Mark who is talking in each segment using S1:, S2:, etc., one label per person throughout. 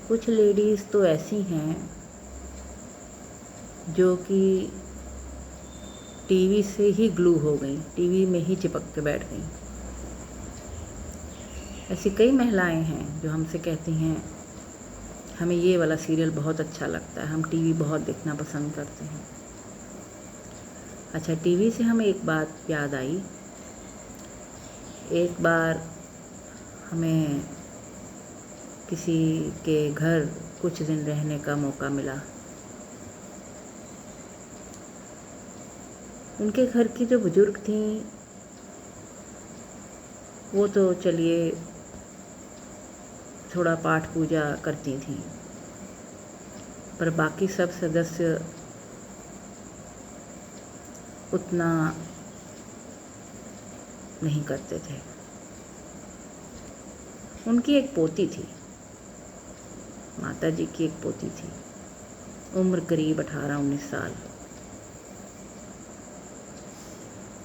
S1: कुछ लेडीज़ तो ऐसी हैं जो कि टीवी से ही ग्लू हो गई, टीवी में ही चिपक के बैठ गई। ऐसी कई महिलाएं हैं जो हमसे कहती हैं हमें ये वाला सीरियल बहुत अच्छा लगता है, हम टीवी बहुत देखना पसंद करते हैं। अच्छा, टीवी से हमें एक बात याद आई। एक बार हमें किसी के घर कुछ दिन रहने का मौका मिला। उनके घर की जो बुजुर्ग थीं वो तो चलिए थोड़ा पाठ पूजा करती थीं, पर बाकी सब सदस्य उतना नहीं करते थे। उनकी एक पोती थी, माता जी की एक पोती थी, उम्र करीब 18-19 साल।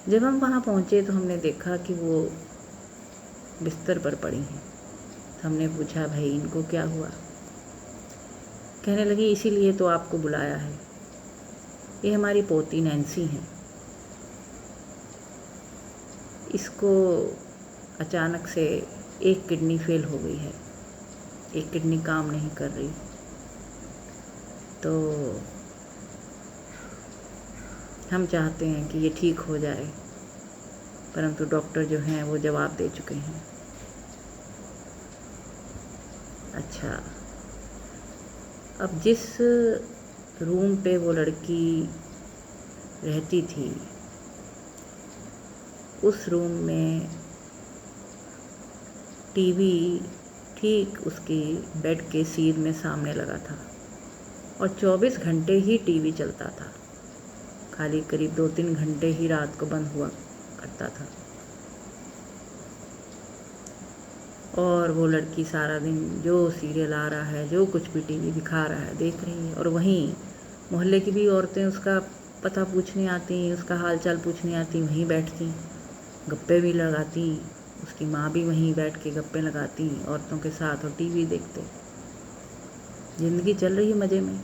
S1: जब हम वहाँ पहुँचे तो हमने देखा कि वो बिस्तर पर पड़ी हैं। तो हमने पूछा, भाई इनको क्या हुआ? कहने लगी, इसीलिए तो आपको बुलाया है, ये हमारी पोती नैन्सी हैं। इसको अचानक से एक किडनी फेल हो गई है, एक किडनी काम नहीं कर रही, तो हम चाहते हैं कि ये ठीक हो जाए, परंतु डॉक्टर जो हैं वो जवाब दे चुके हैं। अच्छा, अब जिस रूम पे वो लड़की रहती थी उस रूम में टीवी ठीक उसकी बेड के सीध में सामने लगा था और 24 घंटे ही टीवी चलता था। खाली करीब 2-3 घंटे ही रात को बंद हुआ करता था। और वो लड़की सारा दिन जो सीरियल आ रहा है, जो कुछ भी टीवी दिखा रहा है, देख रही है। और वहीं मोहल्ले की भी औरतें उसका पता पूछने आती, उसका हाल चाल पूछने आती, वहीं बैठती, गप्पे भी लगाती। उसकी माँ भी वहीं बैठ के गप्पे लगाती औरतों के साथ और टीवी देखते। ज़िंदगी चल रही मज़े में।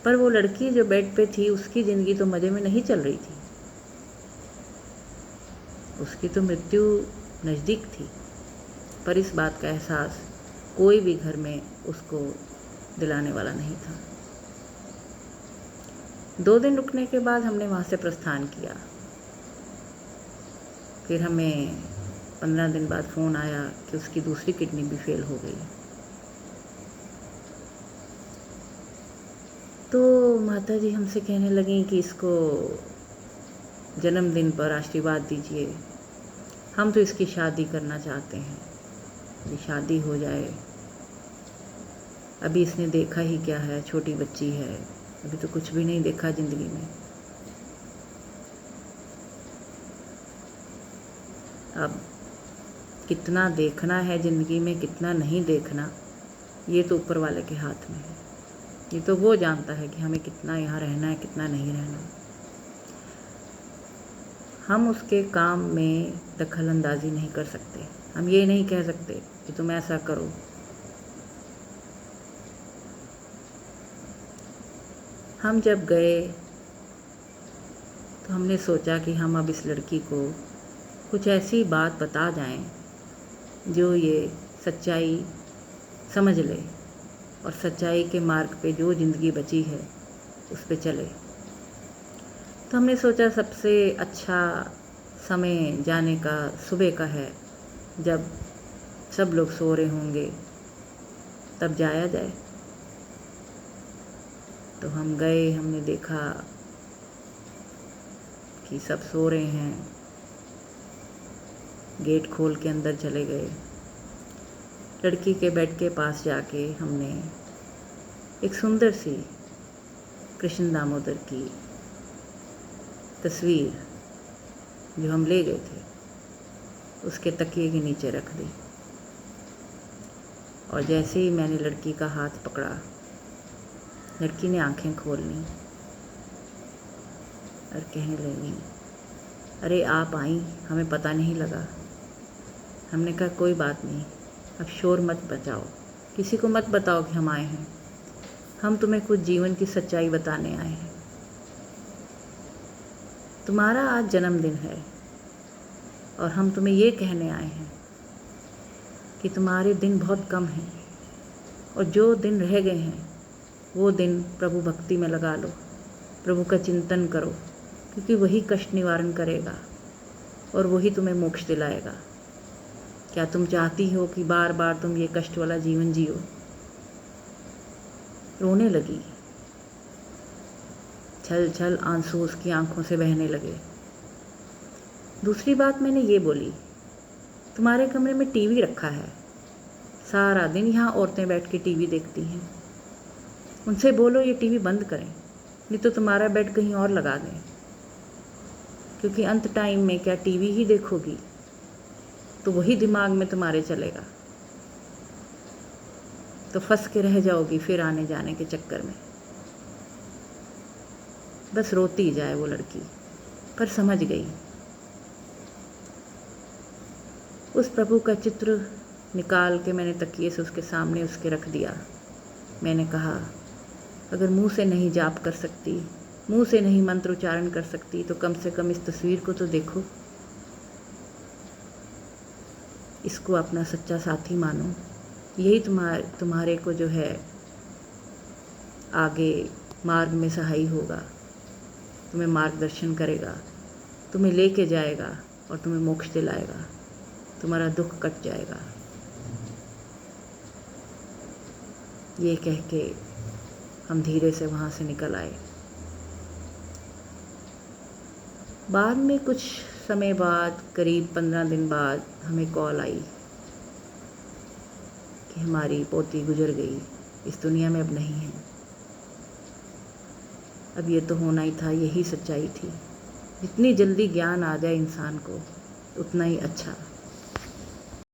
S1: पर वो लड़की जो बेड पे थी उसकी ज़िंदगी तो मज़े में नहीं चल रही थी, उसकी तो मृत्यु नज़दीक थी। पर इस बात का एहसास कोई भी घर में उसको दिलाने वाला नहीं था। 2 दिन रुकने के बाद हमने वहाँ से प्रस्थान किया। फिर हमें 15 दिन बाद फ़ोन आया कि उसकी दूसरी किडनी भी फेल हो गई। तो माता जी हमसे कहने लगी कि इसको जन्मदिन पर आशीर्वाद दीजिए, हम तो इसकी शादी करना चाहते हैं, ये शादी हो जाए। अभी इसने देखा ही क्या है, छोटी बच्ची है, अभी तो कुछ भी नहीं देखा ज़िंदगी में। अब कितना देखना है ज़िंदगी में, कितना नहीं देखना, ये तो ऊपर वाले के हाथ में है। ये तो वो जानता है कि हमें कितना यहाँ रहना है, कितना नहीं रहना। हम उसके काम में दखल अंदाजी नहीं कर सकते। हम ये नहीं कह सकते कि तुम ऐसा करो। हम जब गए तो हमने सोचा कि हम अब इस लड़की को कुछ ऐसी बात बता जाएं जो ये सच्चाई समझ ले और सच्चाई के मार्ग पे जो ज़िंदगी बची है उस पे चले। तो हमने सोचा सबसे अच्छा समय जाने का सुबह का है, जब सब लोग सो रहे होंगे तब जाया जाए। तो हम गए, हमने देखा कि सब सो रहे हैं, गेट खोल के अंदर चले गए। लड़की के बेड के पास जाके हमने एक सुंदर सी कृष्ण दामोदर की तस्वीर जो हम ले गए थे उसके तकिए के नीचे रख दी। और जैसे ही मैंने लड़की का हाथ पकड़ा, लड़की ने आंखें खोल लीं और कहने लगी, अरे आप आई, हमें पता नहीं लगा। हमने कहा कोई बात नहीं, अब शोर मत बचाओ, किसी को मत बताओ कि हम आए हैं। हम तुम्हें कुछ जीवन की सच्चाई बताने आए हैं। तुम्हारा आज जन्मदिन है और हम तुम्हें ये कहने आए हैं कि तुम्हारे दिन बहुत कम हैं और जो दिन रह गए हैं वो दिन प्रभु भक्ति में लगा लो, प्रभु का चिंतन करो, क्योंकि वही कष्ट निवारण करेगा और वही तुम्हें मोक्ष दिलाएगा। क्या तुम चाहती हो कि बार बार तुम ये कष्ट वाला जीवन जियो? रोने लगी, छल छल आंसू उसकी आंखों से बहने लगे। दूसरी बात मैंने ये बोली, तुम्हारे कमरे में टीवी रखा है, सारा दिन यहाँ औरतें बैठ के टीवी देखती हैं। उनसे बोलो ये टीवी बंद करें, नहीं तो तुम्हारा बेड कहीं और लगा दें, क्योंकि अंत टाइम में क्या टीवी ही देखोगी तो वही दिमाग में तुम्हारे चलेगा, तो फंस के रह जाओगी फिर आने जाने के चक्कर में। बस रोती जाए वो लड़की, पर समझ गई। उस प्रभु का चित्र निकाल के मैंने तकिए से उसके सामने उसके रख दिया। मैंने कहा, अगर मुंह से नहीं जाप कर सकती, मुंह से नहीं मंत्र उच्चारण कर सकती, तो कम से कम इस तस्वीर को तो देखो। इसको अपना सच्चा साथी मानो, यही तुम्हारे को जो है आगे मार्ग में सहाय होगा, तुम्हें मार्गदर्शन करेगा, तुम्हें लेके जाएगा और तुम्हें मोक्ष दिलाएगा, तुम्हारा दुख कट जाएगा। ये कह के हम धीरे से वहाँ से निकल आए। बाद में कुछ समय बाद, करीब 15 दिन बाद, हमें कॉल आई कि हमारी पोती गुजर गई, इस दुनिया में अब नहीं है। अब ये तो होना ही था, यही सच्चाई थी। जितनी जल्दी ज्ञान आ जाए इंसान को उतना ही अच्छा।